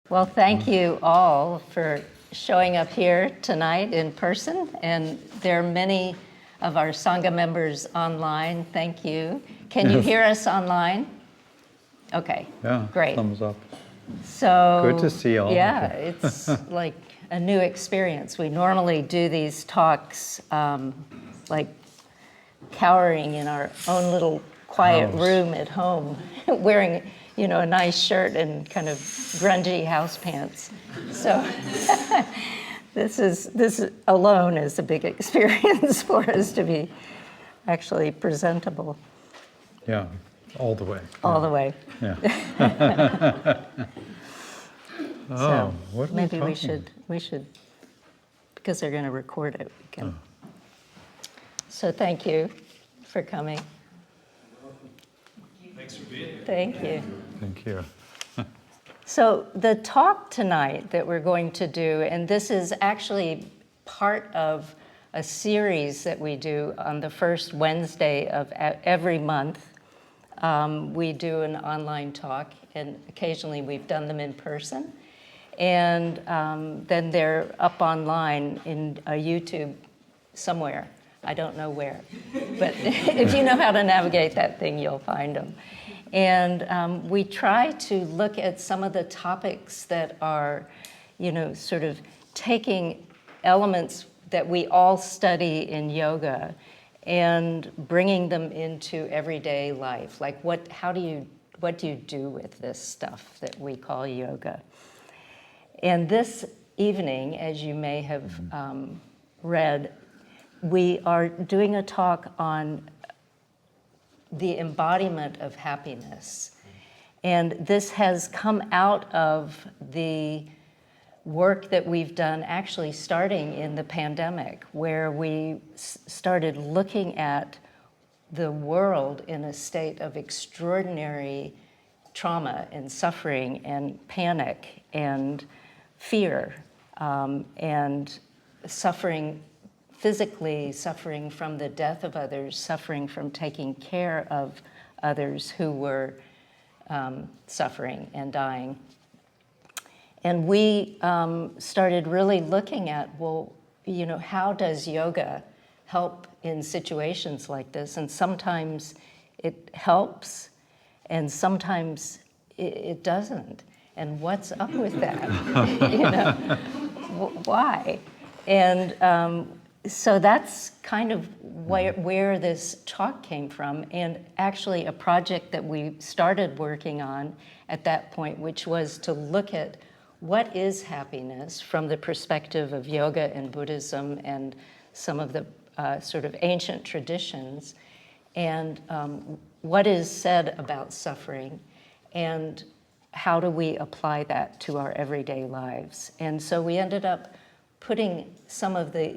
Well, thank you all for showing up here tonight in person, and there are many of our Sangha members online. Thank you. Can you hear us online? Okay, Yeah, great. thumbs up. So Good to see all of you. Yeah, it's like a new experience. We normally do these talks like cowering in our own little quiet room at home, wearing a nice shirt and kind of grungy house pants. So this alone is a big experience for us to be actually presentable. Yeah, all the way. All the way. Yeah. So what are maybe we we should, because they're going to record it. We can. So thank you for coming. Thanks for being here. Thank you. Thank you. So the talk tonight that we're going to do, and this is actually part of a series that we do on the first Wednesday of every month. We do an online talk, and occasionally we've done them in person. And then they're up online in a YouTube somewhere. I don't know where, but if you know how to navigate that thing, you'll find them. And we try to look at some of the topics that are, sort of taking elements that we all study in yoga and bringing them into everyday life. Like what do you do with this stuff that we call yoga? And this evening, as you may have read, we are doing a talk on the embodiment of happiness. And this has come out of the work that we've done actually starting in the pandemic, where we started looking at the world in a state of extraordinary trauma and suffering and panic and fear and suffering physically, suffering from the death of others, suffering from taking care of others who were suffering and dying. And we started really looking at, how does yoga help in situations like this? And sometimes it helps, and sometimes it doesn't. And what's up with that? Why? And so that's kind of where this talk came from, and actually a project that we started working on at that point, which was to look at what is happiness from the perspective of yoga and Buddhism and some of the sort of ancient traditions, and what is said about suffering, and how do we apply that to our everyday lives. And so we ended up putting some of the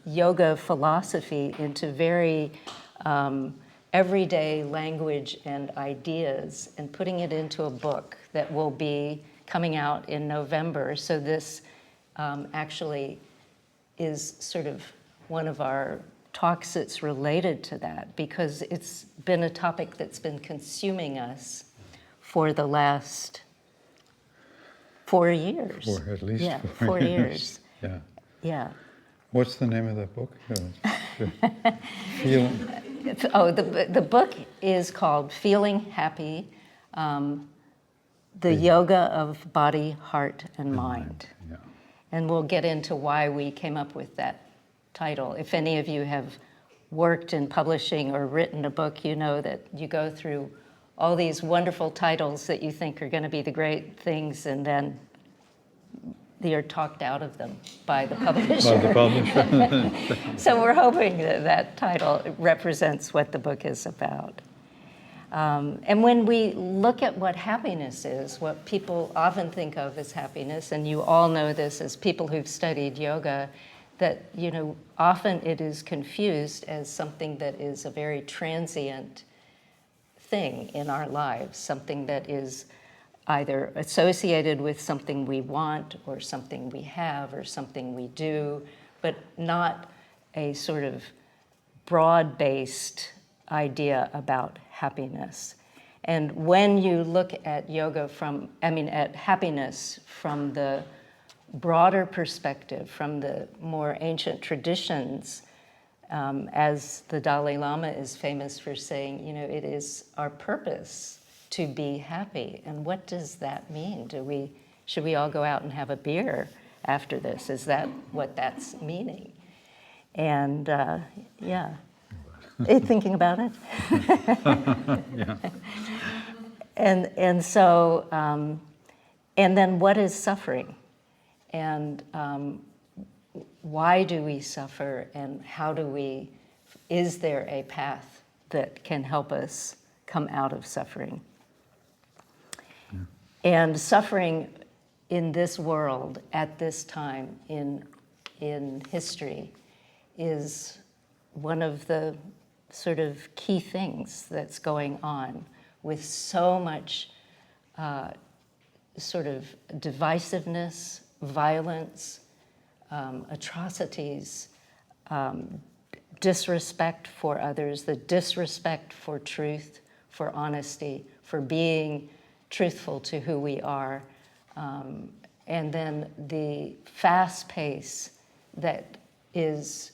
yoga philosophy into very everyday language and ideas and putting it into a book that will be coming out in November. So this actually is sort of one of our talks that's related to that, because it's been a topic that's been consuming us for the last 4 years. For at least yeah, 4 years. Yeah. Yeah. What's the name of that book? Feeling. The book is called Feeling Happy, The Yoga of Body, Heart, and Mind. Yeah. And we'll get into why we came up with that title. If any of you have worked in publishing or written a book, you know that you go through all these wonderful titles that you think are going to be the great things, and then you're talked out of them by the publisher. So we're hoping that title represents what the book is about. And when we look at what happiness is, what people often think of as happiness, and you all know this as people who've studied yoga, that often it is confused as something that is a very transient thing in our lives, something that is either associated with something we want or something we have or something we do, but not a sort of broad-based idea about happiness. And when you look at yoga at happiness from the broader perspective, from the more ancient traditions, as the Dalai Lama is famous for saying, it is our purpose to be happy. And what does that mean? Should we all go out and have a beer after this? Is that what that's meaning? And thinking about it. Yeah. And so, and then what is suffering? And why do we suffer? And is there a path that can help us come out of suffering? Yeah. And suffering in this world, at this time in history, is one of the sort of key things that's going on, with so much sort of divisiveness, violence, atrocities, disrespect for others, the disrespect for truth, for honesty, for being truthful to who we are, and then the fast pace that is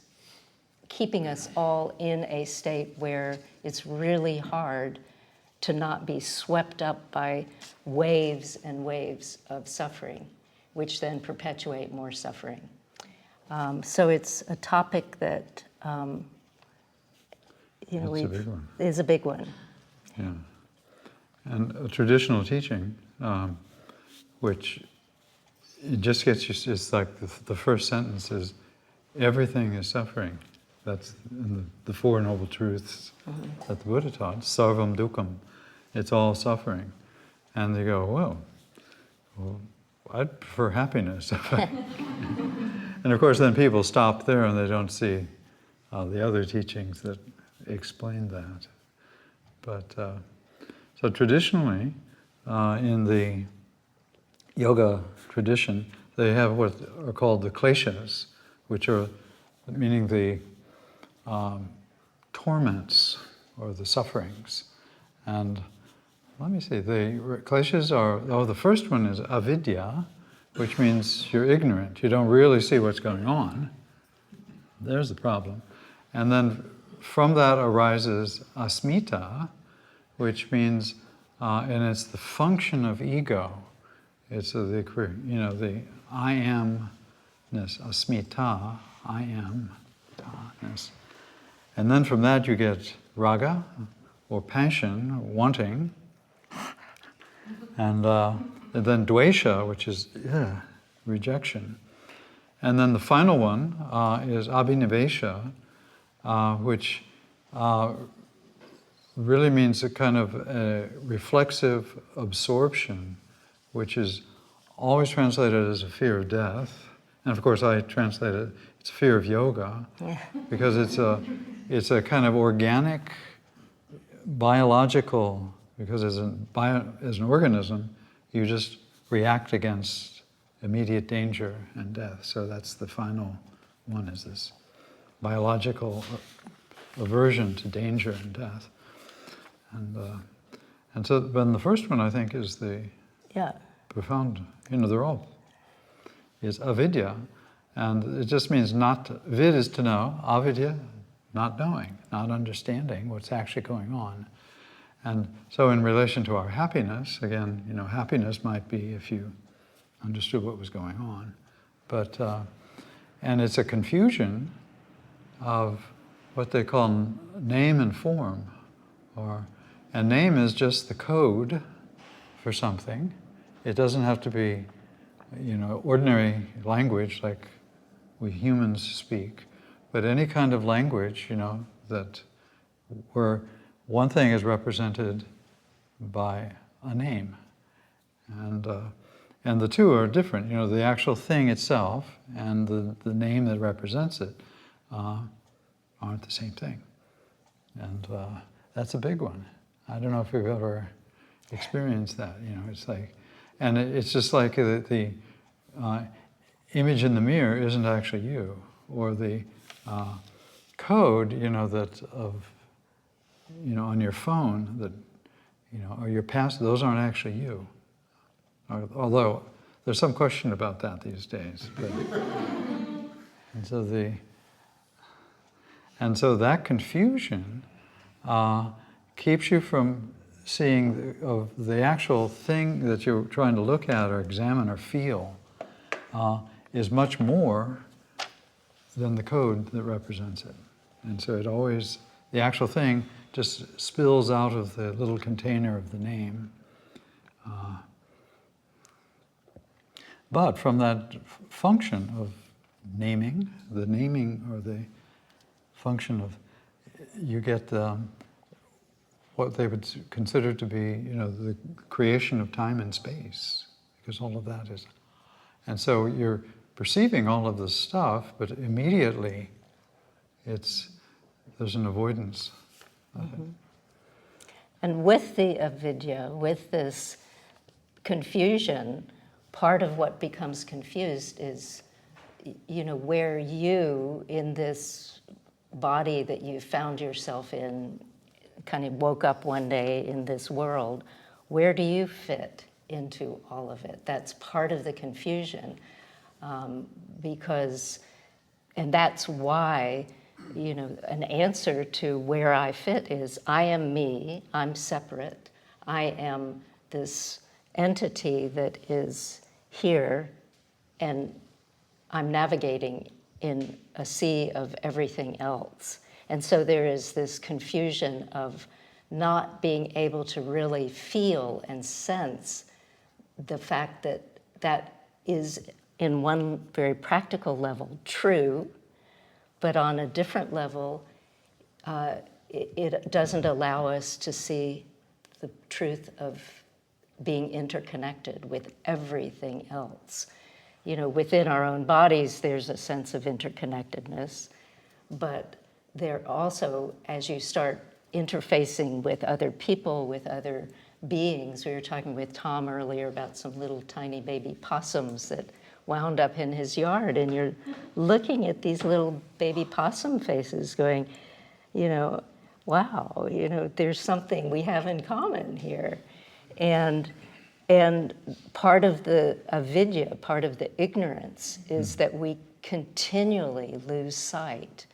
keeping us all in a state where it's really hard to not be swept up by waves and waves of suffering, which then perpetuate more suffering. So it's a topic that It's a big one. is a big one. Yeah. And a traditional teaching, which it just gets you, it's like the first sentence is, everything is suffering. That's in the Four Noble Truths that the Buddha taught, sarvam dukkam, it's all suffering. And they go, well, I'd prefer happiness. And of course then people stop there and they don't see the other teachings that explain that. But so traditionally, in the yoga tradition, they have what are called the kleshas, which are meaning the torments or the sufferings. And let me see, the kleshas are, the first one is avidya, which means you're ignorant. You don't really see what's going on. There's the problem. And then from that arises asmita, which means, and it's the function of ego. It's the I amness, asmita, I am-ness. And then from that you get raga, or passion, wanting, and then dvesha, which is rejection. And then the final one is abhinivesha, which really means a kind of a reflexive absorption, which is always translated as a fear of death. And of course I translate it, it's fear of yoga, because it's a kind of organic, biological, because as an organism, you just react against immediate danger and death. So that's the final one, is this biological aversion to danger and death. And so then the first one, I think, is the profound, they're all, is avidya. And it just means vid is to know, avidya, not knowing, not understanding what's actually going on. And so in relation to our happiness, again, happiness might be if you understood what was going on. But, and it's a confusion of what they call name and form. And name is just the code for something. It doesn't have to be, ordinary language like we humans speak, but any kind of language, that where one thing is represented by a name. And the two are different. The actual thing itself and the name that represents it aren't the same thing. And that's a big one. I don't know if you've ever experienced that. It's like, and it's just like the image in the mirror isn't actually you, or the code, that of, on your phone that, or your past, those aren't actually you. Although there's some question about that these days. But, and so that confusion keeps you from seeing the actual thing that you're trying to look at or examine or feel is much more than the code that represents it. And so the actual thing just spills out of the little container of the name. But from that function of naming, the naming or the function of, you get what they would consider to be, the creation of time and space, because all of that is. And so you're perceiving all of this stuff, but immediately there's an avoidance of it. And with the avidya, with this confusion, part of what becomes confused is, where you, in this body that you found yourself in, kind of woke up one day in this world, where do you fit into all of it? That's part of the confusion, and that's why, an answer to where I fit is, I am me, I'm separate, I am this entity that is here, and I'm navigating in a sea of everything else. And so there is this confusion of not being able to really feel and sense the fact that that is, in one very practical level, true, but on a different level, it doesn't allow us to see the truth of being interconnected with everything else. Within our own bodies, there's a sense of interconnectedness, but there also, as you start interfacing with other people, with other beings, we were talking with Tom earlier about some little tiny baby possums that wound up in his yard, and you're looking at these little baby possum faces going, wow, there's something we have in common here. And part of the avidya, part of the ignorance, is that we continually lose sight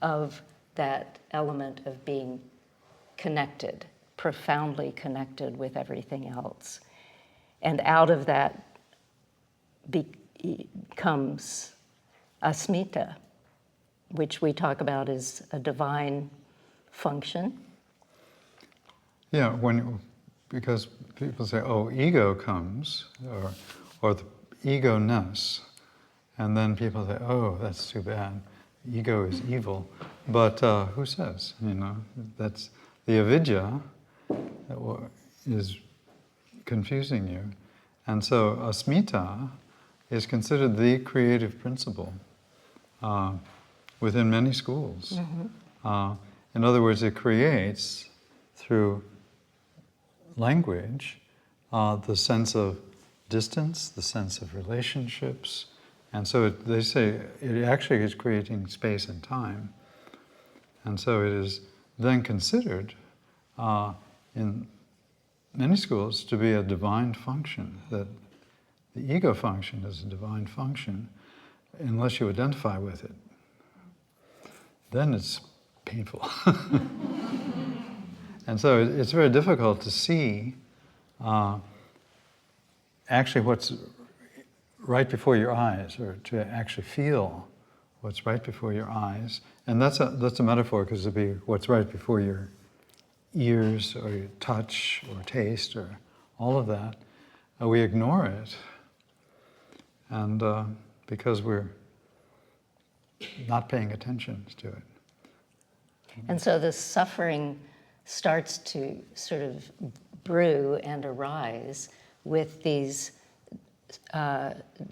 of that element of being connected, profoundly connected with everything else. And out of that comes asmita, which we talk about as a divine function. Yeah, because people say, oh, ego comes, or the ego-ness, and then people say, oh, that's too bad. Ego is evil. But who says? That's the avidya that is confusing you. And so asmita is considered the creative principle within many schools. In other words, it creates through language the sense of distance, the sense of relationships. And so they say it actually is creating space and time. And so it is then considered in many schools to be a divine function, that the ego function is a divine function unless you identify with it. Then it's painful. And so it's very difficult to see actually what's right before your eyes, or to actually feel what's right before your eyes. And that's a metaphor, because it'd be what's right before your ears, or your touch, or taste, or all of that. We ignore it, and because we're not paying attention to it. And so the suffering starts to sort of brew and arise with these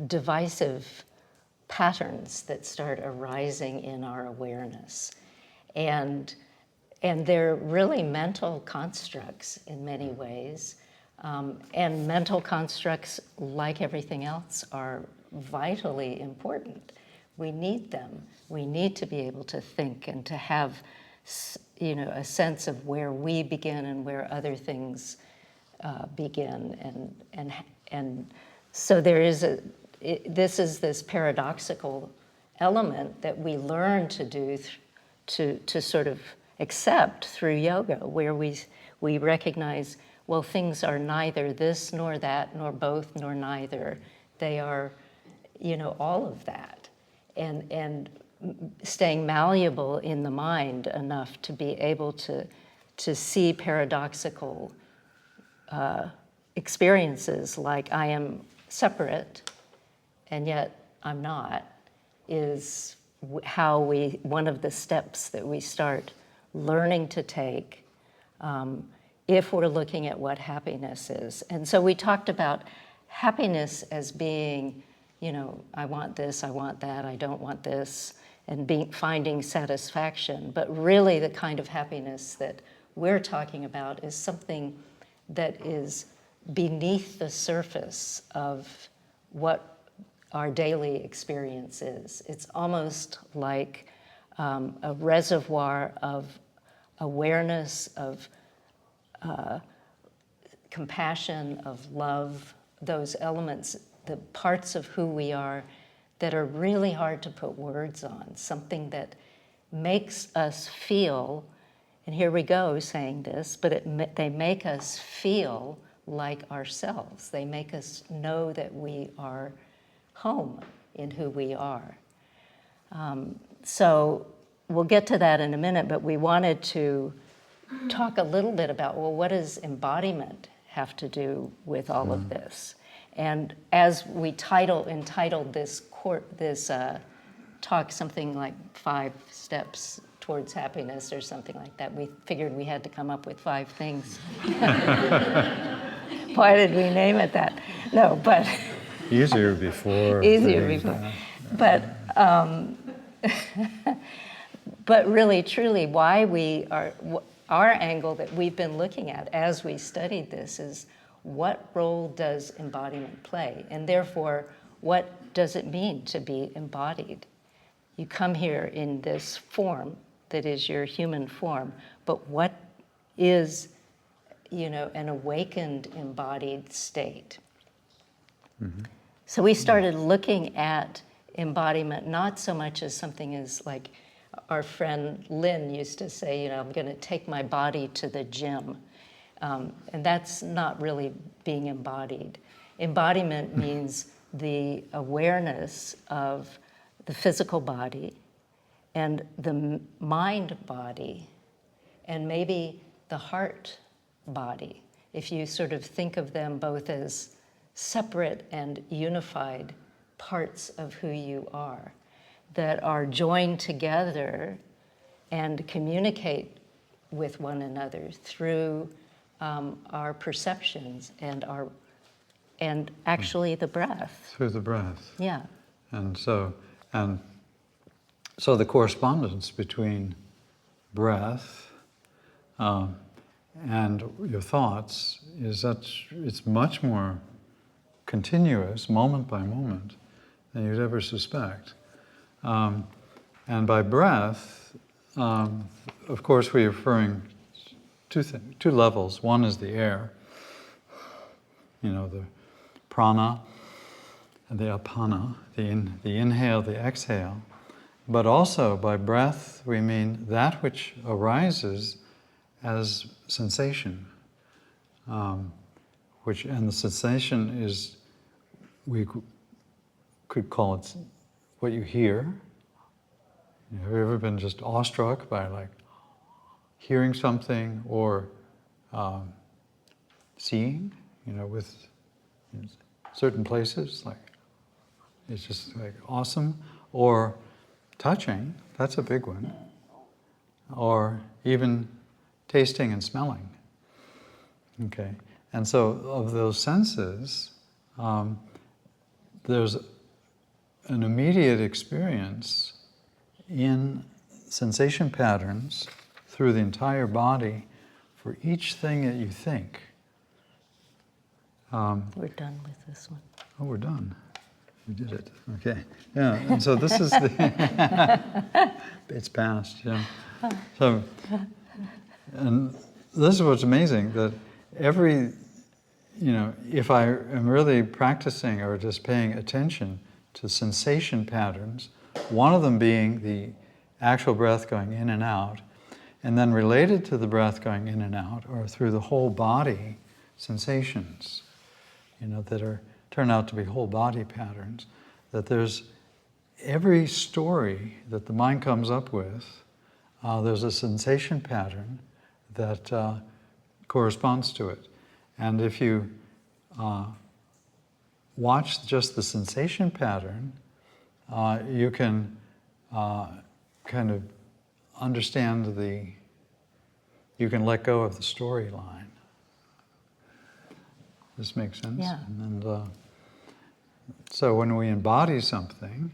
divisive patterns that start arising in our awareness. And they're really mental constructs in many ways. And mental constructs, like everything else, are vitally important. We need them. We need to be able to think and to have, a sense of where we begin and where other things begin, and so there is this paradoxical element that we learn to do to sort of accept through yoga, where we recognize, well, things are neither this nor that nor both nor neither. They are, all of that, and staying malleable in the mind enough to be able to see paradoxical experiences like I am separate and yet I'm not, is one of the steps that we start learning to take if we're looking at what happiness is. And so we talked about happiness as being, I want this, I want that, I don't want this, and finding satisfaction. But really the kind of happiness that we're talking about is something that is beneath the surface of what our daily experience is. It's almost like a reservoir of awareness, of compassion, of love, those elements, the parts of who we are that are really hard to put words on, something that makes us feel, and here we go saying this, but they make us feel like ourselves. They make us know that we are home in who we are. So we'll get to that in a minute, but we wanted to talk a little bit about, well, what does embodiment have to do with all of this? And as we entitled this talk something like 5 steps towards happiness or something like that, we figured we had to come up with 5 things. Why did we name it that? No, but easier before. Easier before. But really, truly, why our angle that we've been looking at as we studied this is, what role does embodiment play? And therefore, what does it mean to be embodied? You come here in this form that is your human form, but what is, an awakened embodied state? Mm-hmm. So we started looking at embodiment not so much as something as like our friend Lynn used to say, I'm going to take my body to the gym. And that's not really being embodied. Embodiment means the awareness of the physical body and the mind body and maybe the heart body, if you sort of think of them both as separate and unified parts of who you are that are joined together and communicate with one another through our perceptions and actually the breath. Through the breath. Yeah. And so the correspondence between breath and your thoughts is that it's much more continuous, moment by moment, than you'd ever suspect. And by breath, of course, we're referring to 2 levels. One is the air, the prana and the apana, the inhale, the exhale. But also by breath, we mean that which arises as sensation, and the sensation is, we could call it what you hear. Have you ever been just awestruck by hearing something or seeing, with certain places, it's just awesome, or touching, that's a big one, or even tasting and smelling. Okay, and so of those senses, there's an immediate experience in sensation patterns through the entire body for each thing that you think. We're done with this one. Oh, we're done. We did it. Okay. Yeah, and so this is it's past, yeah. So, and this is what's amazing, that every if I am really practicing or just paying attention to sensation patterns, one of them being the actual breath going in and out, and then related to the breath going in and out, or through the whole body sensations, that turn out to be whole body patterns, that there's every story that the mind comes up with, there's a sensation pattern that corresponds to it. And if you watch just the sensation pattern, you can kind of understand you can let go of the storyline. This makes sense? Yeah. And so when we embody something,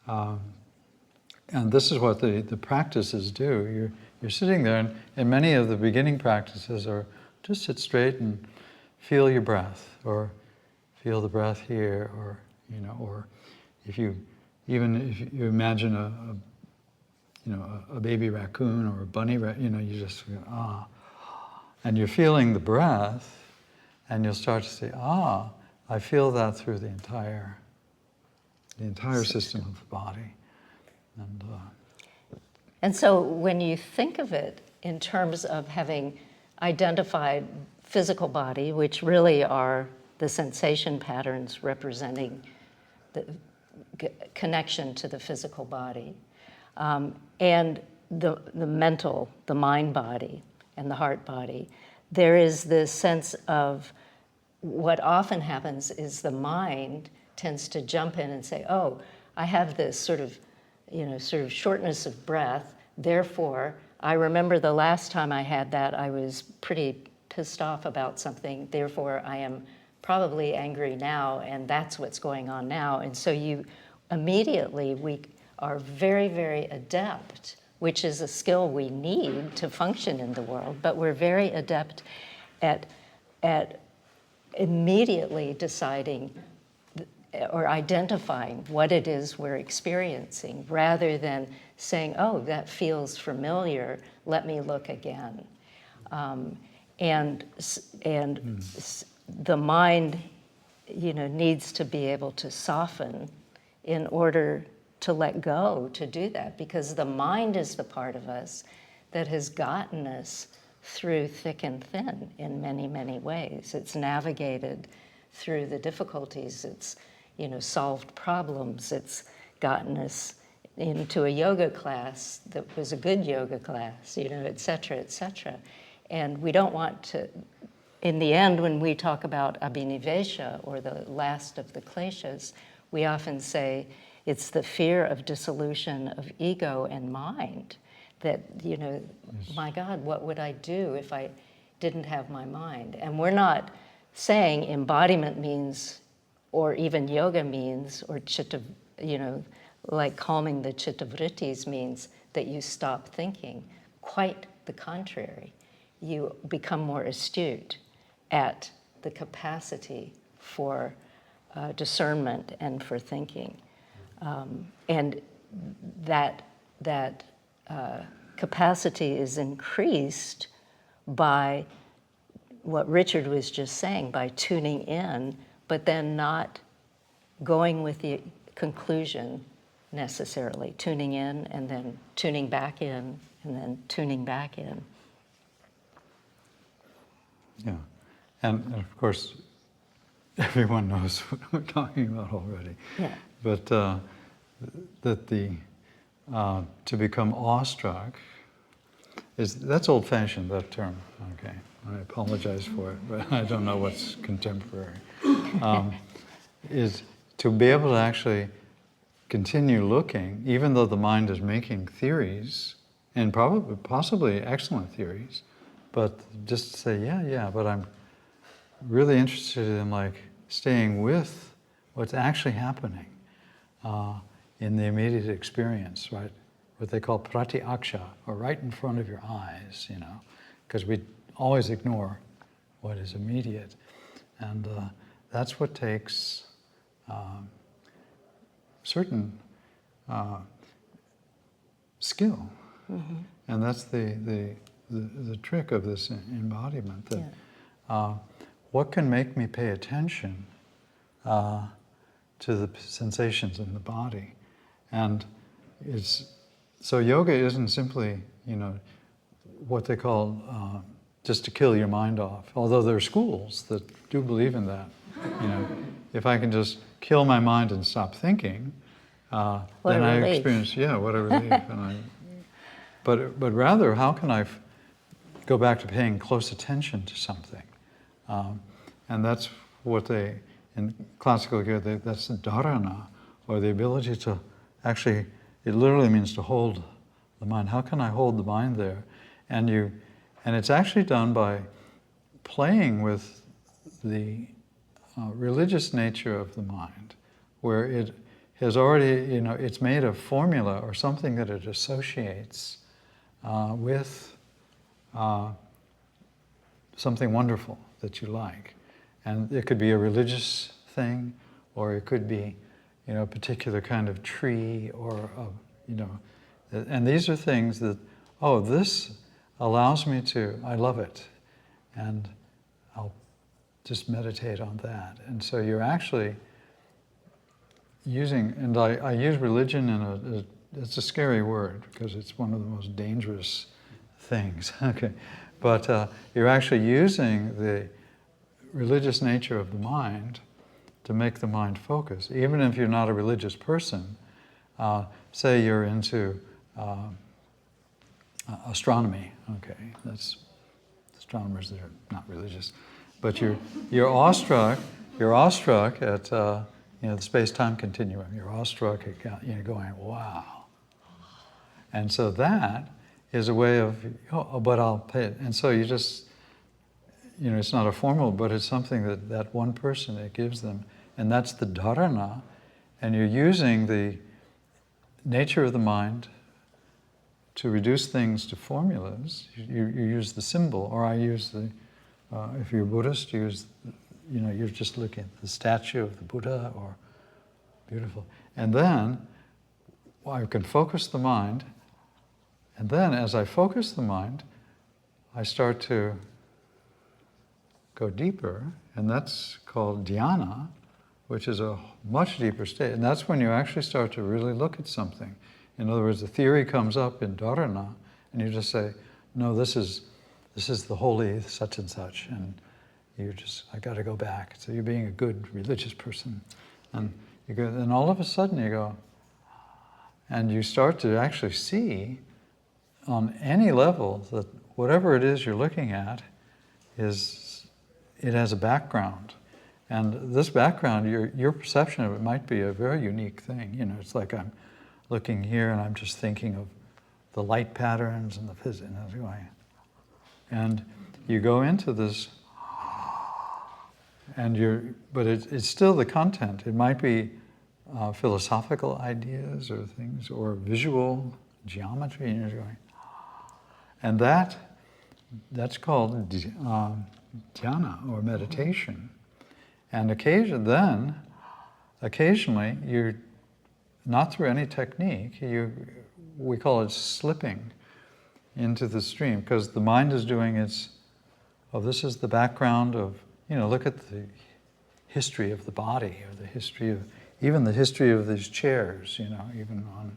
and this is what the practices do, you're sitting there, and many of the beginning practices are just sit straight and feel your breath, or feel the breath here, or or if you imagine a baby raccoon or a bunny, you just go, and you're feeling the breath, and you'll start to say, I feel that through the entire system of the body, and so when you think of it in terms of having identified physical body, which really are the sensation patterns representing the connection to the physical body, and the mental, the mind body, and the heart body, there is this sense of what often happens is the mind tends to jump in and say, I have this sort of shortness of breath, therefore, I remember the last time I had that, I was pretty pissed off about something, therefore I am probably angry now, and that's what's going on now. And so we are very, very adept, which is a skill we need to function in the world, but we're very adept at immediately deciding or identifying what it is we're experiencing, rather than saying, that feels familiar, let me look again. The mind, needs to be able to soften in order to let go, to do that, because the mind is the part of us that has gotten us through thick and thin in many, many ways. It's navigated through the difficulties. It's, solved problems. It's gotten us into a yoga class that was a good yoga class, et cetera, et cetera. And we don't want to, in the end, when we talk about abhinivesha, or the last of the kleshas, we often say it's the fear of dissolution of ego and mind that, my God, what would I do if I didn't have my mind? And we're not saying embodiment means, or even yoga means, or chitta, like calming the chitta vrittis means that you stop thinking. Quite the contrary. You become more astute at the capacity for discernment and for thinking. And that capacity is increased by what Richard was just saying, by tuning in, but then not going with the conclusion necessarily, tuning in and then tuning back in and then tuning back in. Yeah, and of course, everyone knows what we're talking about already. Yeah. But that to become awestruck that's old-fashioned, that term. Okay, I apologize for it, but I don't know what's contemporary. Is to be able to actually continue looking, even though the mind is making theories, and possibly excellent theories, but just say, yeah, but I'm really interested in staying with what's actually happening in the immediate experience, right? What they call pratyaksha, or right in front of your eyes, because we always ignore what is immediate. And that's what takes certain skill. Mm-hmm. And that's the trick of this embodiment, that what can make me pay attention to the sensations in the body? And so yoga isn't simply, what they call just to kill your mind off. Although there are schools that do believe in that. If I can just kill my mind and stop thinking, then I experience, what a relief. But rather, how can I go back to paying close attention to something? And that's what in classical yoga, that's the dharana, or the ability to actually, it literally means to hold the mind. How can I hold the mind there? And it's actually done by playing with the religious nature of the mind, where it has already, it's made a formula or something that it associates with something wonderful that you like. And it could be a religious thing, or it could be, a particular kind of tree, or, and these are things that, this allows me to, I love it, and I'll just meditate on that. And so you're actually using, and I use religion it's a scary word, because it's one of the most dangerous things, okay? But you're actually using the religious nature of the mind to make the mind focus. Even if you're not a religious person, say you're into astronomy, okay? That's astronomers that are not religious. But you're awestruck at the space-time continuum. You're awestruck at going, wow. And so that is a way of, but I'll pay it. And so you just, it's not a formal, but it's something that one person, it gives them. And that's the dharana. And you're using the nature of the mind to reduce things to formulas. You use the symbol, or I use if you're Buddhist, you're just looking at the statue of the Buddha, or beautiful. And then I can focus the mind. And then as I focus the mind, I start to go deeper, and that's called dhyana, which is a much deeper state. And that's when you actually start to really look at something. In other words, the theory comes up in dharana, and you just say, no, this is the holy such and such, and I got to go back. So you're being a good religious person. And you go, and all of a sudden you go, and you start to actually see on any level that whatever it is you're looking at it has a background. And this background, your perception of it might be a very unique thing. It's like I'm looking here and I'm just thinking of the light patterns and the physics. And you go into this, but it's still the content. It might be philosophical ideas or things, or visual geometry, and you're going, and that's called dhyana, or meditation. And occasionally, you're not through any technique, we call it slipping into the stream, because the mind is doing this is the background of, look at the history of the body, or the history of these chairs, even on,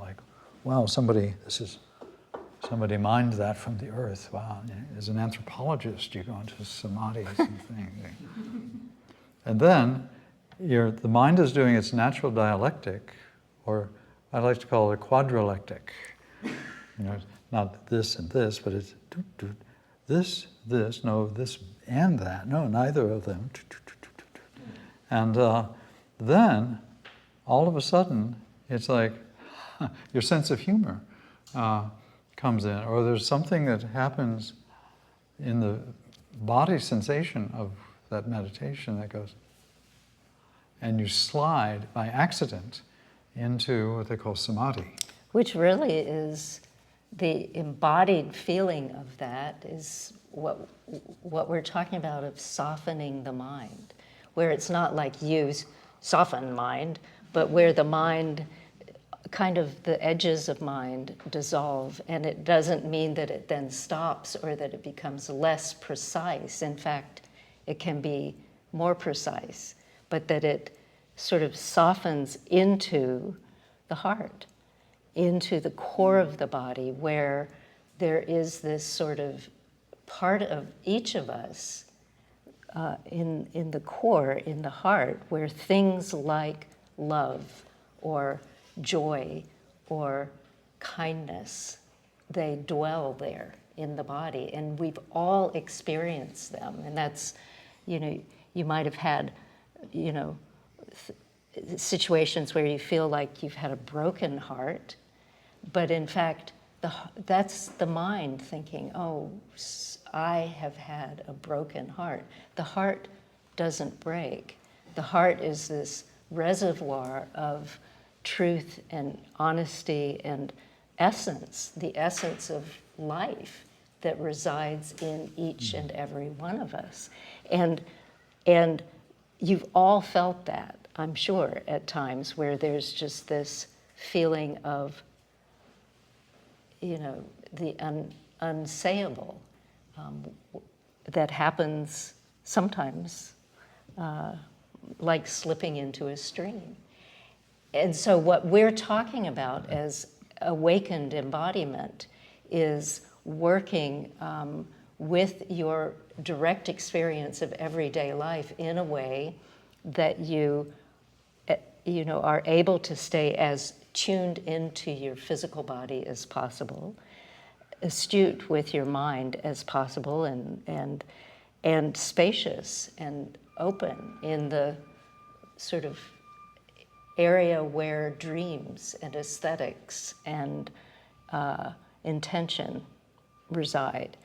like, wow, somebody mined that from the earth. Wow. As an anthropologist, you go into samadhis and things. And then the mind is doing its natural dialectic, or I like to call it quadrilectic. Not this and this, but it's this, no, this and that. No, neither of them. And then, all of a sudden, it's like your sense of humor comes in, or there's something that happens in the body sensation of that meditation that goes, and you slide by accident into what they call samadhi. Which really is the embodied feeling of that, is what we're talking about, of softening the mind, where it's not like you soften mind, but where the mind, kind of the edges of mind dissolve, and it doesn't mean that it then stops or that it becomes less precise. In fact, it can be more precise, but that it sort of softens into the heart, into the core of the body, where there is this sort of part of each of us in the core, in the heart, where things like love or joy or kindness, they dwell there in the body, and we've all experienced them. And that's, you might have had, situations where you feel like you've had a broken heart, but in fact, that's the mind thinking, oh, I have had a broken heart. The heart doesn't break. The heart is this reservoir of truth and honesty and essence, the essence of life that resides in each and every one of us. And you've all felt that, I'm sure, at times where there's just this feeling of, the unsayable that happens sometimes, like slipping into a stream. And so what we're talking about as awakened embodiment is working with your direct experience of everyday life in a way that you are able to stay as tuned into your physical body as possible, astute with your mind as possible, and spacious and open in the sort of area where dreams and aesthetics and intention reside,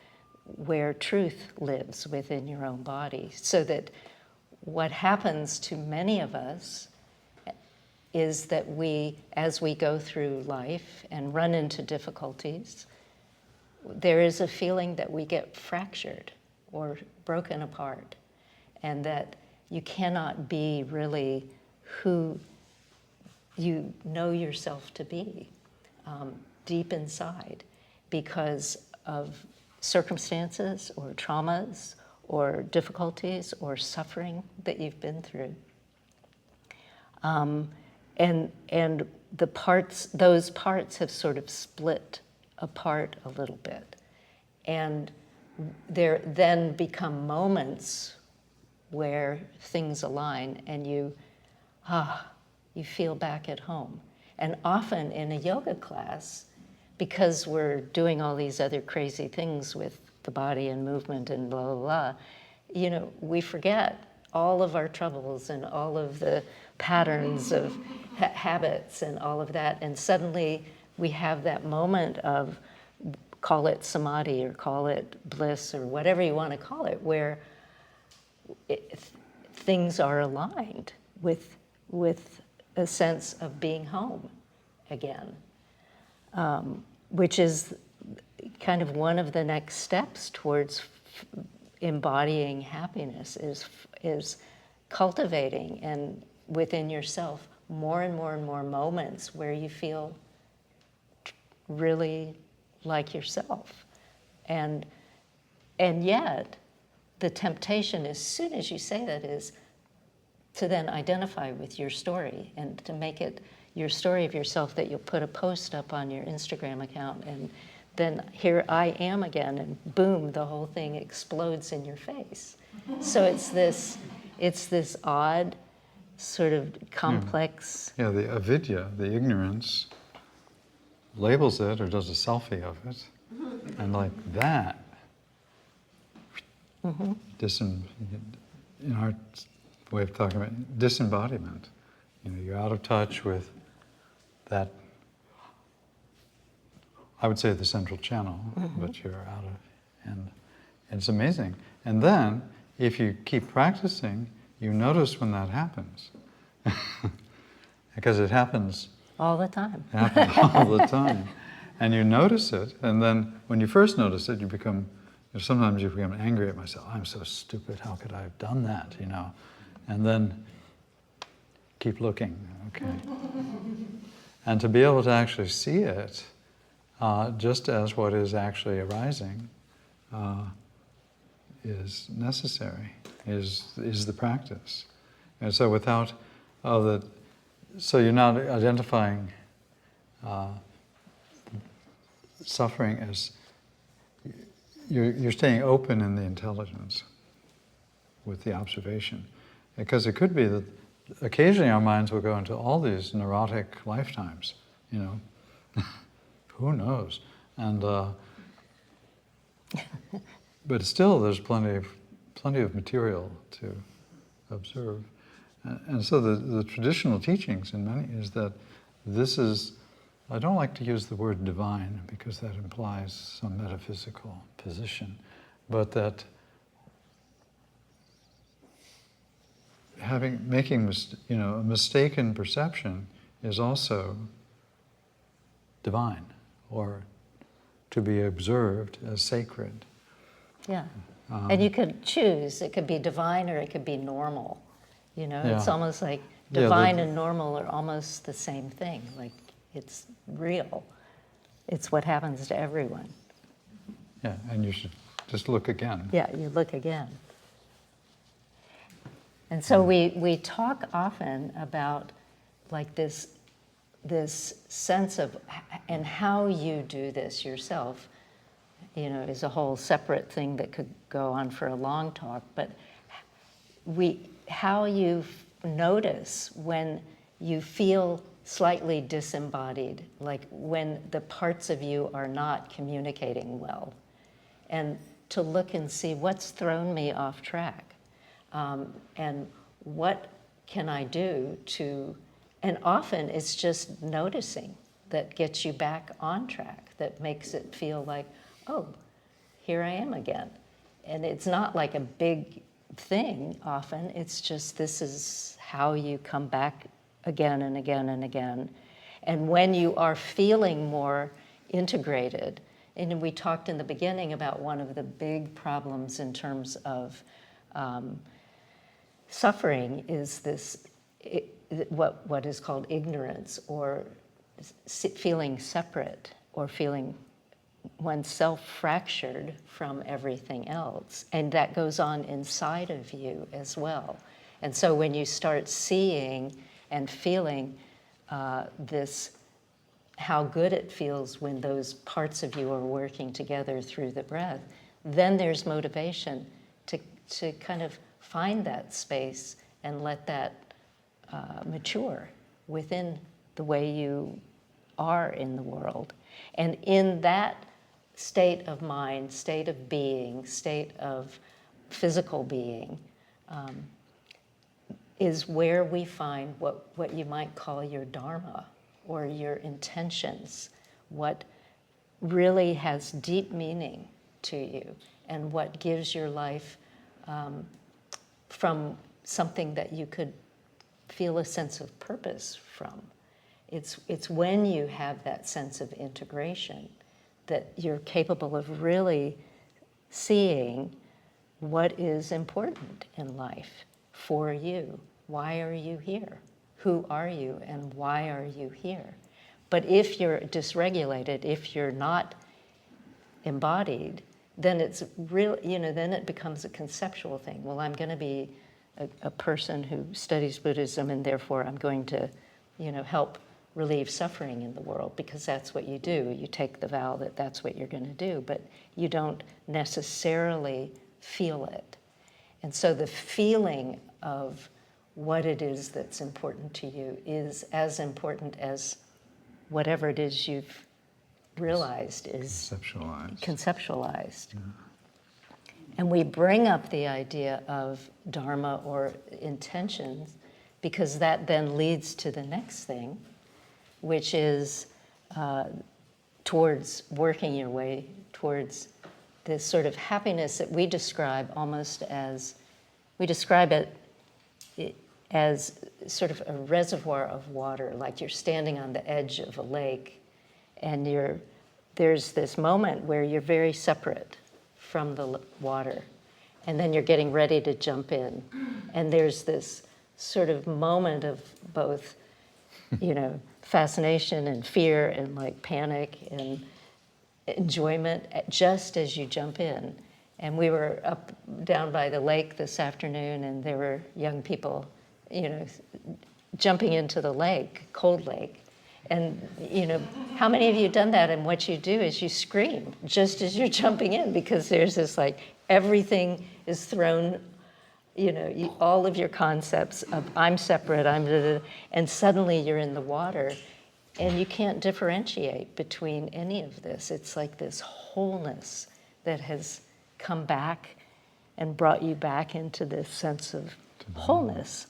where truth lives within your own body. So that what happens to many of us is that as we go through life and run into difficulties, there is a feeling that we get fractured or broken apart, and that you cannot be really who you know yourself to be deep inside because of circumstances or traumas or difficulties or suffering that you've been through. And those parts have sort of split apart a little bit. And there then become moments where things align and you feel back at home. And often in a yoga class, because we're doing all these other crazy things with the body and movement and blah, blah, blah, we forget all of our troubles and all of the patterns of habits and all of that. And suddenly we have that moment of, call it samadhi or call it bliss or whatever you want to call it, where things are aligned with a sense of being home again, which is kind of one of the next steps towards embodying happiness, is cultivating and within yourself more and more and more moments where you feel really like yourself. And yet, the temptation as soon as you say that is to then identify with your story and to make it your story of yourself, that you'll put a post up on your Instagram account, and then here I am again, and boom, the whole thing explodes in your face. So it's this odd, sort of complex. Yeah, the avidya, the ignorance, labels it or does a selfie of it, and like that, in our way of talking about disembodiment, you're out of touch with that. I would say the central channel, but you're out of, and it's amazing. And then, if you keep practicing, you notice when that happens. Because it happens all the time. It happens all the time. And you notice it, and then when you first notice it, sometimes you become angry at myself. I'm so stupid, how could I have done that, And then keep looking, okay? And to be able to actually see it just as what is actually arising is necessary, is the practice. And so without so you're not identifying suffering as, you're staying open in the intelligence with the observation. Because it could be that occasionally our minds will go into all these neurotic lifetimes, who knows? And but still there's plenty of material to observe. And so the traditional teachings in many is that this is, I don't like to use the word divine because that implies some metaphysical position, but that making a mistaken perception is also divine, or to be observed as sacred. Yeah. And you could choose. It could be divine or it could be normal. It's almost like divine and normal are almost the same thing. Like, it's real. It's what happens to everyone. Yeah, and you should just look again. Yeah, you look again. And so we talk often about like this sense of, and how you do this yourself, is a whole separate thing that could go on for a long talk, but how you notice when you feel slightly disembodied, like when the parts of you are not communicating well, and to look and see what's thrown me off track. And what can I do and often it's just noticing that gets you back on track, that makes it feel like, oh, here I am again. And it's not like a big thing often, it's just this is how you come back again and again and again. And when you are feeling more integrated, and we talked in the beginning about one of the big problems in terms of suffering is what is called ignorance, or feeling separate, or feeling oneself fractured from everything else. And that goes on inside of you as well. And so when you start seeing and feeling how good it feels when those parts of you are working together through the breath, then there's motivation to kind of find that space and let that mature within the way you are in the world. And in that state of mind, state of being, state of physical being, is where we find what you might call your dharma, or your intentions, what really has deep meaning to you, and what gives your life from something that you could feel a sense of purpose from. It's when you have that sense of integration that you're capable of really seeing what is important in life for you. Why are you here? Who are you and why are you here? But if you're dysregulated, if you're not embodied, then it's real, then it becomes a conceptual thing. Well, I'm going to be a person who studies Buddhism, and therefore I'm going to, help relieve suffering in the world, because that's what you do. You take the vow that that's what you're going to do, but you don't necessarily feel it. And so the feeling of what it is that's important to you is as important as whatever it is you've realized is conceptualized. Yeah. And we bring up the idea of dharma or intentions because that then leads to the next thing, which is towards working your way towards this sort of happiness that we describe almost as, we describe it as sort of a reservoir of water, like you're standing on the edge of a lake, and there's this moment where you're very separate from the water, and then you're getting ready to jump in, and there's this sort of moment of both, fascination and fear and like panic and enjoyment just as you jump in. And we were up down by the lake this afternoon, and there were young people, jumping into the lake, cold lake. And, how many of you have done that? And what you do is you scream just as you're jumping in, because there's this everything is thrown, all of your concepts of I'm separate, and suddenly you're in the water, and you can't differentiate between any of this. It's like this wholeness that has come back and brought you back into this sense of wholeness.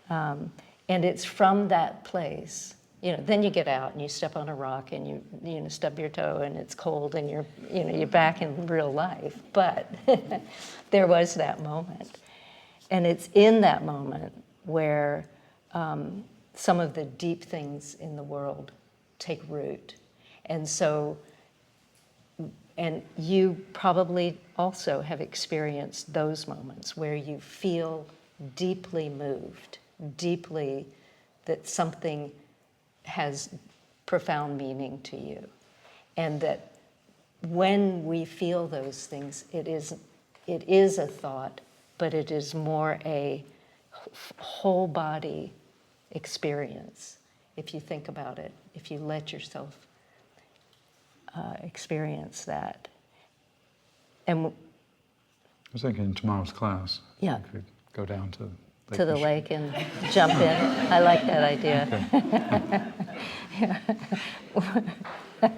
And it's from that place. Then you get out and you step on a rock and you stub your toe and it's cold and you're back in real life. But there was that moment. And it's in that moment where some of the deep things in the world take root. And you probably also have experienced those moments where you feel deeply moved, deeply that something has profound meaning to you. And that when we feel those things, it is a thought, but it is more a whole body experience, if you think about it, if you let yourself experience that. And I was thinking in tomorrow's class, yeah, we could go down to the lake and jump in. I like that idea. Okay.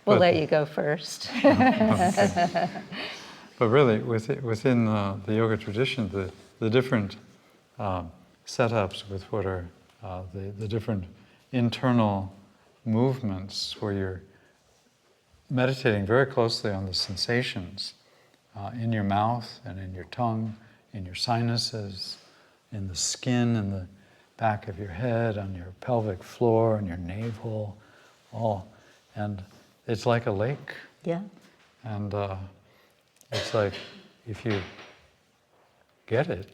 We'll let you go first. Okay. But really, within the yoga tradition, the different setups with what are the different internal movements where you're meditating very closely on the sensations in your mouth and in your tongue, in your sinuses, in the skin, in the back of your head, on your pelvic floor, on your navel, all. And it's like a lake. Yeah. And it's like, if you get it,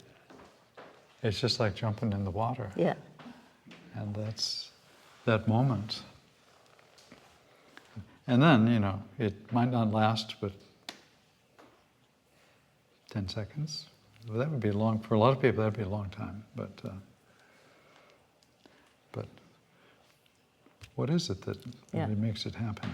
it's just like jumping in the water. Yeah. And that's that moment. And then, it might not last but 10 seconds. Well, that would be long, for a lot of people, that would be a long time. But what is it that really makes it happen?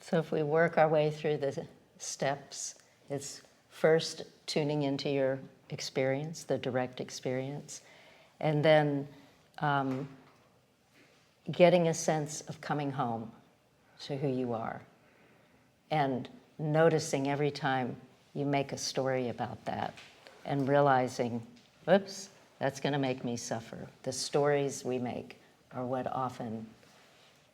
So if we work our way through the steps, it's first tuning into your experience, the direct experience, and then getting a sense of coming home to who you are, and noticing every time you make a story about that, and realizing, oops, that's going to make me suffer. The stories we make are what often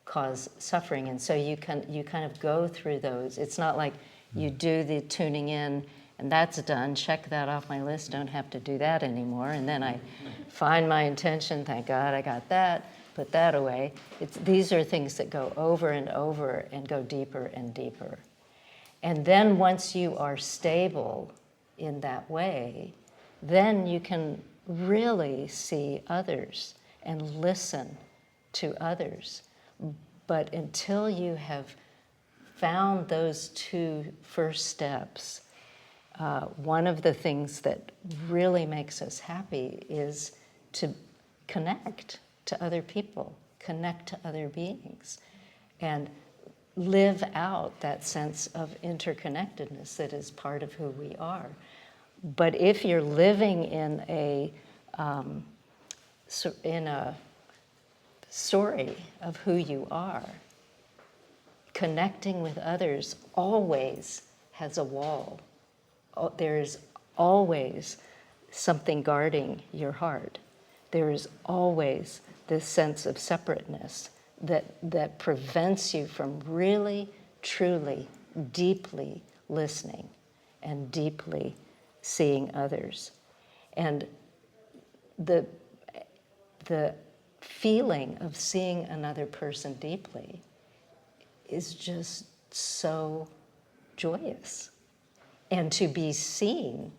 cause suffering. And so you kind of go through those. It's not like you do the tuning in and that's done, check that off my list, don't have to do that anymore. And then I find my intention, thank God I got that, put that away. These are things that go over and over and go deeper and deeper. And then once you are stable in that way, then you can really see others and listen to others. But until you have found those two first steps, one of the things that really makes us happy is to connect to other people, connect to other beings, and live out that sense of interconnectedness that is part of who we are. But if you're living in a story of who you are, connecting with others always has a wall. There's always something guarding your heart. There is always this sense of separateness that prevents you from really, truly, deeply listening and deeply seeing others. And the feeling of seeing another person deeply is just so joyous. And to be seen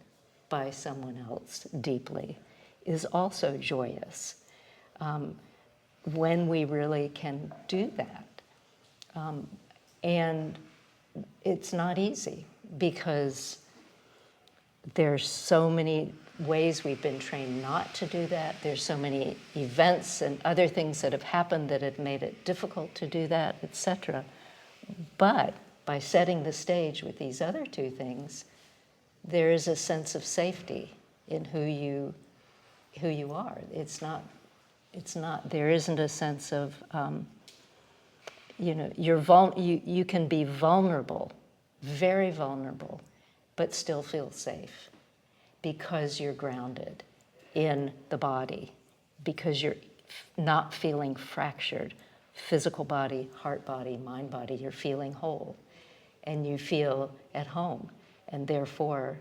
by someone else deeply is also joyous. When we really can do that. And it's not easy because there's so many ways we've been trained not to do that. There's so many events and other things that have happened that have made it difficult to do that, etc. But by setting the stage with these other two things, there is a sense of safety in who you are. It's not. There isn't a sense of you can be vulnerable, very vulnerable, but still feel safe because you're grounded in the body, because you're not feeling fractured, physical body, heart body, mind body, you're feeling whole, and you feel at home, and therefore,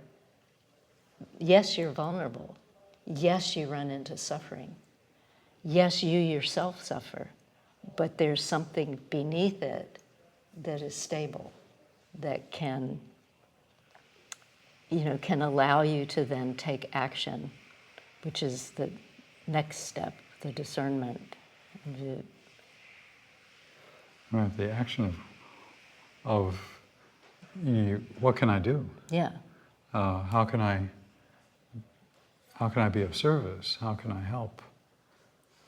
yes, you're vulnerable, yes, you run into suffering, yes, you yourself suffer, but there's something beneath it that is stable, that can allow you to then take action, which is the next step, the discernment. Right, the action of what can I do? Yeah. How can I be of service? How can I help?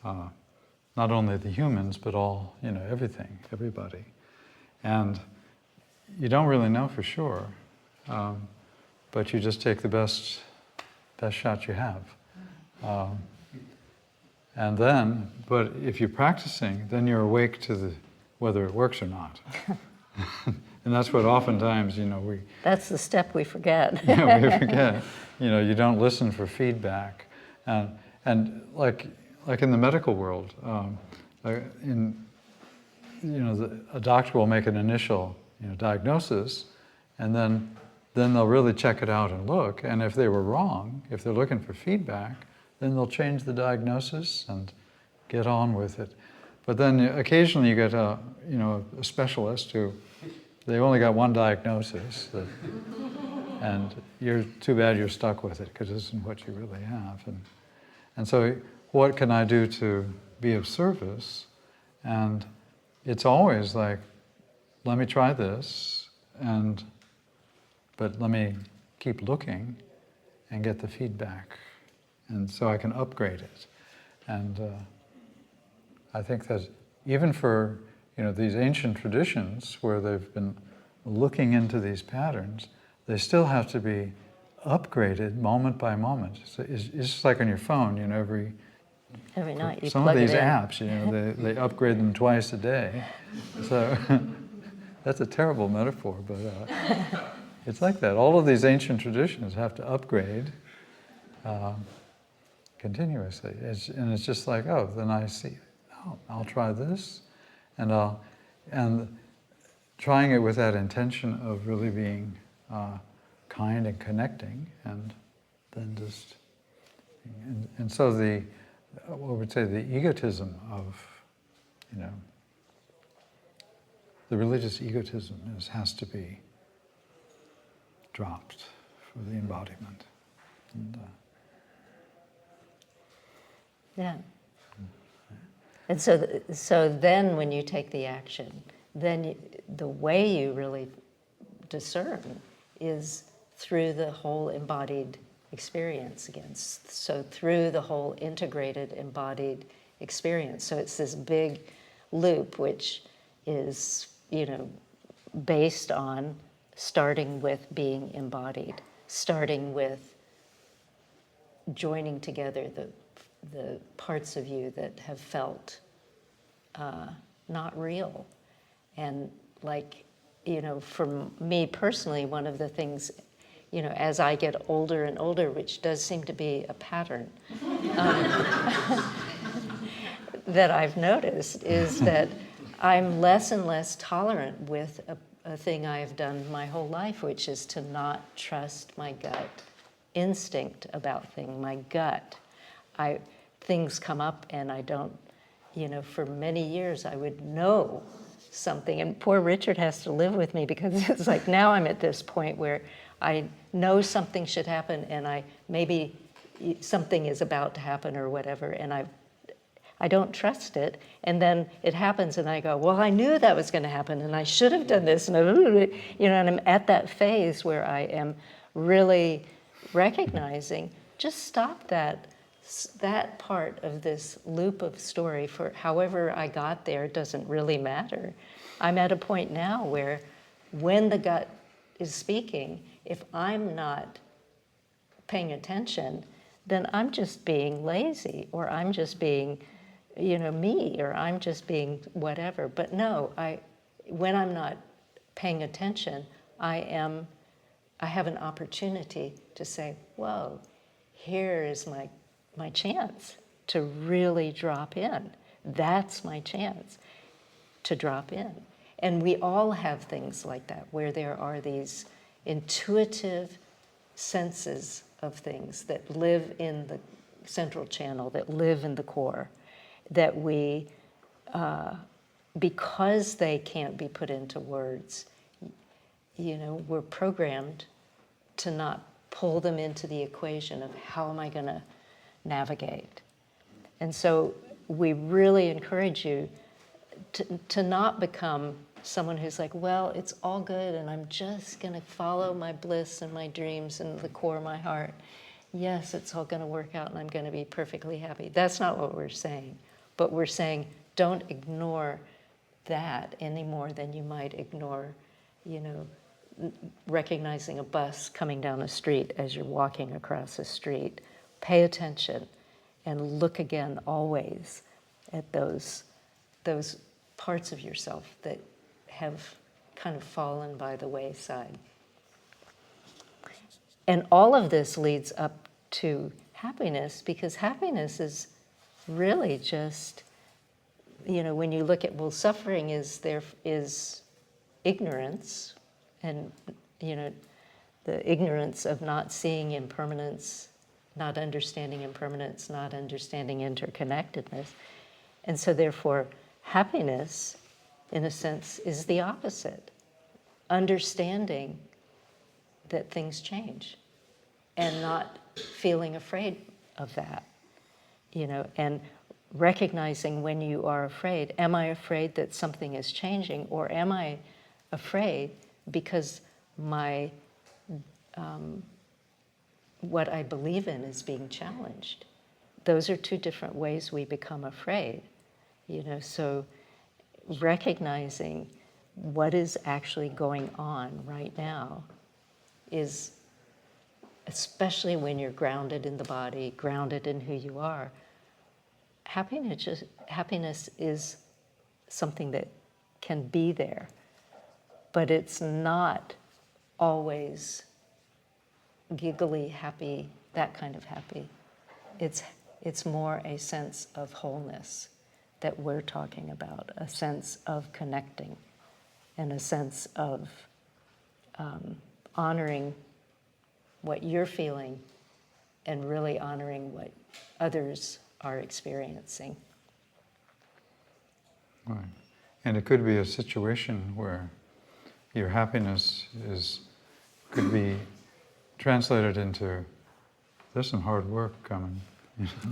Not only the humans, but all, everything, everybody. And you don't really know for sure, but you just take the best shot you have. And then, but if you're practicing, then you're awake to whether it works or not. And that's what oftentimes, we... That's the step we forget. Yeah, we forget. You don't listen for feedback. And like in the medical world, a doctor will make an initial diagnosis, and then they'll really check it out and look. And if they were wrong, if they're looking for feedback, then they'll change the diagnosis and get on with it. But then occasionally you get a specialist who they only got one diagnosis, and you're too bad you're stuck with it because it isn't what you really have. And so, what can I do to be of service? And it's always like, let me try this, but let me keep looking and get the feedback, and so I can upgrade it. And I think that even for these ancient traditions where they've been looking into these patterns, they still have to be upgraded moment by moment. So it's just like on your phone, every night you some plug of these it in. apps, they upgrade them twice a day. So that's a terrible metaphor, but it's like that. All of these ancient traditions have to upgrade continuously. And it's just like, then I see, I'll try this, and trying it with that intention of really being kind and connecting, and then just, and so what would say the egotism of, the religious egotism has to be dropped for the embodiment. And, yeah. And so then when you take the action, then the way you really discern is through the whole embodied experience again. So through the whole integrated embodied experience. So it's this big loop which is, based on starting with being embodied, starting with joining together the parts of you that have felt not real. And for me personally, one of the things, as I get older and older, which does seem to be a pattern that I've noticed, is that I'm less and less tolerant with a thing I've done my whole life, which is to not trust my gut instinct about things, my gut. Things come up and I don't, for many years I would know something, and poor Richard has to live with me because it's like now I'm at this point where I know something should happen and maybe something is about to happen or whatever, and I don't trust it. And then it happens and I go, well, I knew that was going to happen and I should have done this. And, and I'm at that phase where I am really recognizing, just stop that part of this loop of story. For however I got there, it doesn't really matter. I'm at a point now where when the gut is speaking, if I'm not paying attention, then I'm just being lazy, or I'm just being, me, or I'm just being whatever. But no, when I'm not paying attention, I have an opportunity to say, whoa, here is my chance to really drop in. That's my chance to drop in. And we all have things like that, where there are these intuitive senses of things that live in the central channel, that live in the core, that we, because they can't be put into words, we're programmed to not pull them into the equation of how am I going to navigate. And so we really encourage you to not become someone who's like, well, it's all good and I'm just going to follow my bliss and my dreams and the core of my heart. Yes, it's all going to work out and I'm going to be perfectly happy. That's not what we're saying. But we're saying don't ignore that any more than you might ignore, recognizing a bus coming down a street as you're walking across the street. Pay attention and look again always at those parts of yourself that have kind of fallen by the wayside. And all of this leads up to happiness, because happiness is really just, when you look at, suffering is ignorance, and, the ignorance of not seeing impermanence, not understanding impermanence, not understanding interconnectedness. And so therefore, happiness, in a sense, is the opposite. Understanding that things change and not feeling afraid of that, and recognizing when you are afraid. Am I afraid that something is changing, or am I afraid because what I believe in is being challenged? Those are two different ways we become afraid, so recognizing what is actually going on right now is, especially when you're grounded in the body, grounded in who you are, happiness is something that can be there, but it's not always giggly happy, that kind of happy. It's more a sense of wholeness that we're talking about, a sense of connecting and a sense of honoring what you're feeling and really honoring what others are experiencing. Right. And it could be a situation where your happiness could be translated into, there's some hard work coming.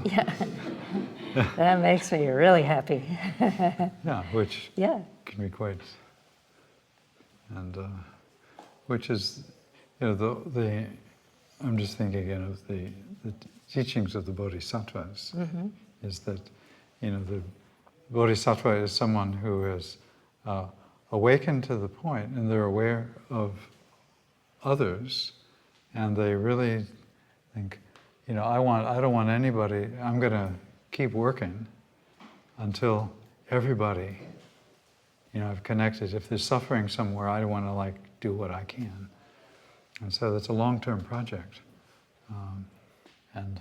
Yeah, that makes me really happy. Yeah, which can be quite, and which is, I'm just thinking again of the teachings of the bodhisattvas, is that, the bodhisattva is someone who has awakened to the point, and they're aware of others, and they really think, I don't want anybody, I'm going to keep working until everybody, I've connected. If there's suffering somewhere, I want to do what I can. And so that's a long-term project. And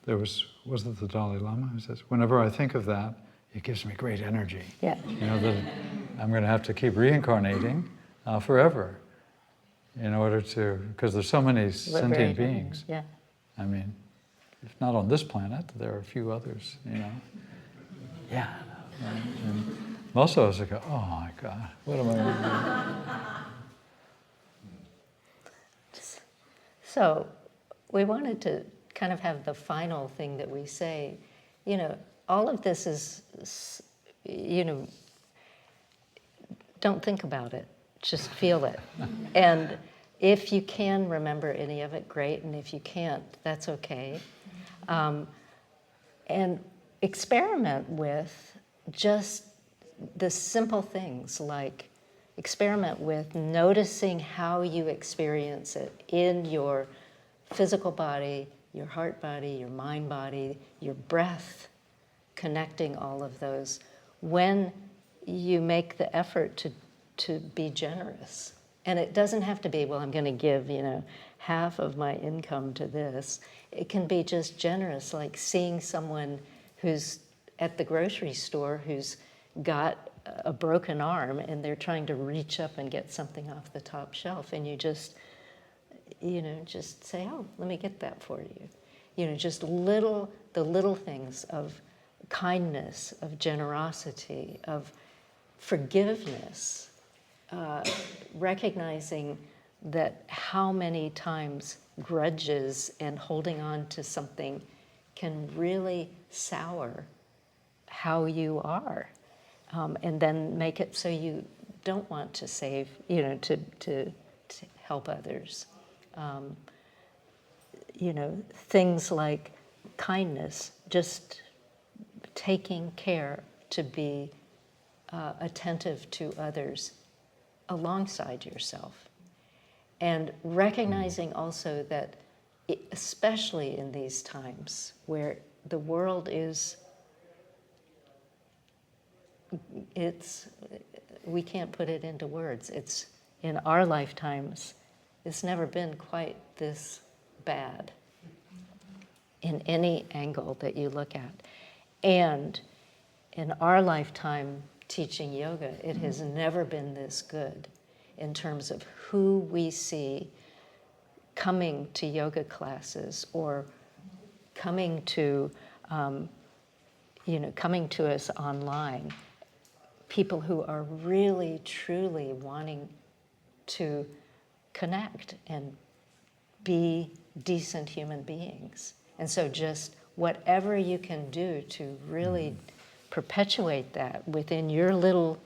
there was it the Dalai Lama who says, whenever I think of that, it gives me great energy. Yeah. That I'm going to have to keep reincarnating forever in order to, because there's so many sentient beings. Yeah. I mean, if not on this planet, there are a few others, Yeah. And most of us go, oh my God, what am I going to do? So we wanted to kind of have the final thing that we say, all of this is, don't think about it, just feel it. And if you can remember any of it, great, and if you can't, that's okay. And experiment with just the simple things, like experiment with noticing how you experience it in your physical body, your heart body, your mind body, your breath, connecting all of those when you make the effort to be generous. And it doesn't have to be, well, I'm going to give, half of my income to this. It can be just generous, like seeing someone who's at the grocery store who's got a broken arm and they're trying to reach up and get something off the top shelf, and you just say, oh, let me get that for you. Just the little things of kindness, of generosity, of forgiveness, recognizing that how many times grudges and holding on to something can really sour how you are, and then make it so you don't want to save, to help others. Things like kindness, just taking care to be attentive to others alongside yourself. And recognizing also that, especially in these times where the world we can't put it into words. It's in our lifetimes, it's never been quite this bad in any angle that you look at. And in our lifetime teaching yoga, it has never been this good in terms of who we see coming to yoga classes or coming to us online. People who are really, truly wanting to connect and be decent human beings. And so just whatever you can do to really perpetuate that within your little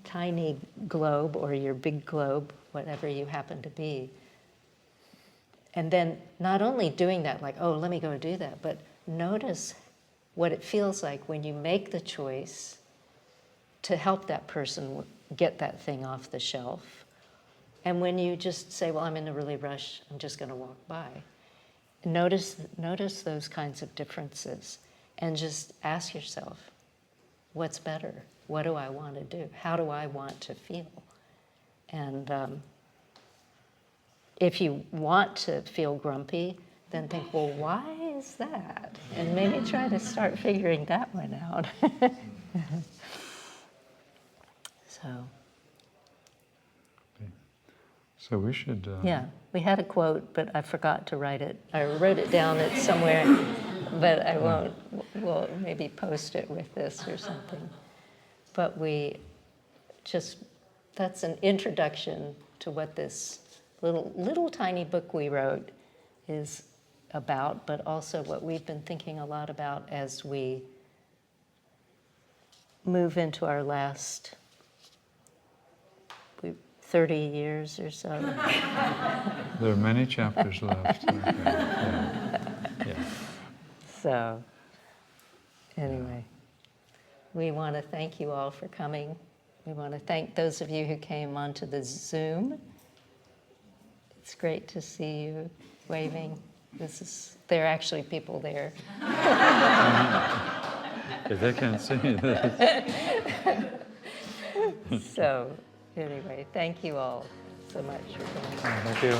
tiny globe or your big globe, whatever you happen to be. And then not only doing that, like, oh, let me go do that, but notice what it feels like when you make the choice to help that person get that thing off the shelf. And when you just say, well, I'm in a really rush, I'm just going to walk by. Notice those kinds of differences and just ask yourself, what's better? What do I want to do? How do I want to feel? And if you want to feel grumpy, then think, well, why is that? And maybe try to start figuring that one out. So we should... Yeah, we had a quote, but I forgot to write it. I wrote it down at somewhere, but I won't. We'll maybe post it with this or something. But that's an introduction to what this little tiny book we wrote is about, but also what we've been thinking a lot about as we move into our last 30 years or so. There are many chapters left. Okay. Yeah. So, anyway, we want to thank you all for coming. We want to thank those of you who came onto the Zoom. It's great to see you waving. There are actually people there. If they can't see this. So, anyway, thank you all so much for coming. Thank you.